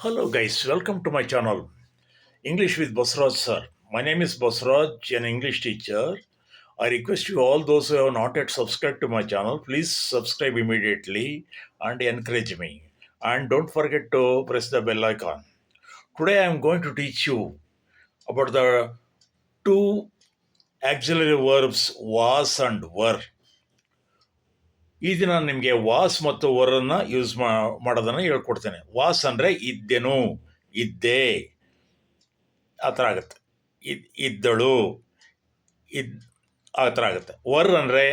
Hello guys, welcome to my channel English with Basraj sir. My name is Basraj, an English teacher. I request you all those who have not yet subscribed to my channel, please subscribe immediately and encourage me. And don't forget to press the bell icon. Today I am going to teach you about the two auxiliary verbs was and were. ಈ ದಿನ ನಿಮಗೆ was ಮತ್ತು ವರನ್ನ use ಮಾಡೋದನ್ನು ಹೇಳ್ಕೊಡ್ತೇನೆ. Was ಅಂದರೆ ಇದ್ದೆನು, ಇದ್ದೆ, ಆ ಥರ ಆಗುತ್ತೆ. ಇದ್ದಳು, ಆ ಥರ ಆಗುತ್ತೆ. ವರ್ ಅಂದರೆ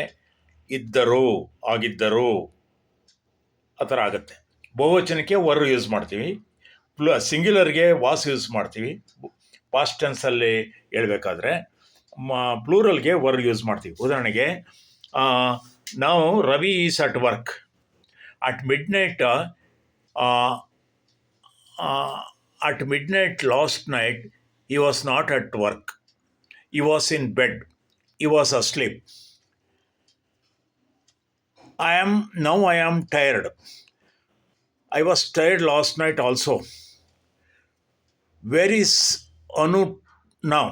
ಇದ್ದರು, ಆಗಿದ್ದರು, ಆ ಥರ ಆಗುತ್ತೆ. ಬಹುವಚನಕ್ಕೆ ವರ್ ಯೂಸ್ ಮಾಡ್ತೀವಿ, ಸಿಂಗ್ಯುಲರ್ಗೆ ವಾಸ್ ಯೂಸ್ ಮಾಡ್ತೀವಿ. ಪಾಸ್ಟ್ ಟೆನ್ಸಲ್ಲಿ ಹೇಳ್ಬೇಕಾದ್ರೆ ಪ್ಲೂರಲ್ಗೆ ವರ್ ಯೂಸ್ ಮಾಡ್ತೀವಿ. ಉದಾಹರಣೆಗೆ ನಾವು Ravi is at work. At midnight last night he was not at work. He was in bed. He was asleep. I am tired. I was tired last night also. Where is Anu now?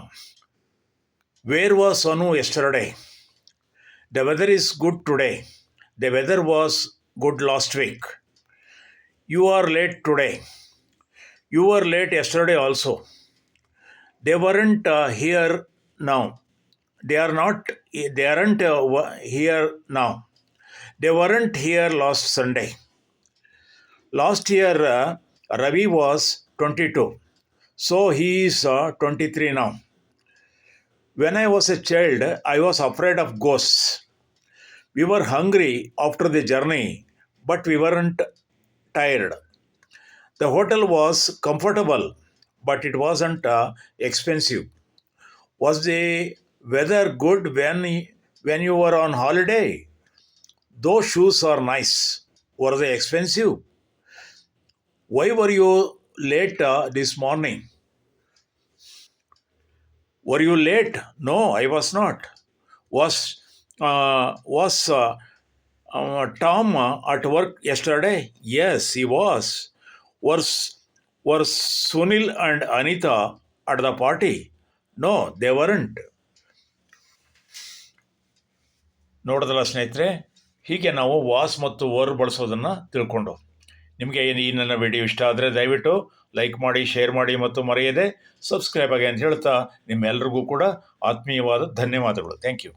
Where was Anu yesterday? The weather is good today. The weather was good last week. You are late today. You were late yesterday also. They weren't here now. They aren't here now. They weren't here last Sunday. Last year, Ravi was 22. So he is 23 now. When I was a child, I was afraid of ghosts. We were hungry after the journey, but we weren't tired. The hotel was comfortable, but it wasn't expensive. Was the weather good when you were on holiday? Those shoes are nice. Were they expensive? Why were you late this morning? Were you late? No, I was not. Was Tom at work yesterday? Yes, he was. Were Sunil and Anita at the party? No, they weren't. ನೋಡೋದಲ್ಲ ಸ್ನೇಹಿತರೆ, ಹೀಗೆ ನಾವು was ಮತ್ತು var ಬಳಸೋದನ್ನು ತಿಳ್ಕೊಂಡು, ನಿಮಗೆ ಈ ನನ್ನ video ಇಷ್ಟ ಆದರೆ ದಯವಿಟ್ಟು ಲೈಕ್ ಮಾಡಿ, ಶೇರ್ ಮಾಡಿ ಮತ್ತು ಮರೆಯದೆ ಸಬ್ಸ್ಕ್ರೈಬ್ ಆಗಿ ಅಂತ ಹೇಳ್ತಾ ನಿಮ್ಮೆಲ್ಲರಿಗೂ ಕೂಡ ಆತ್ಮೀಯವಾದ ಧನ್ಯವಾದಗಳು. Thank you.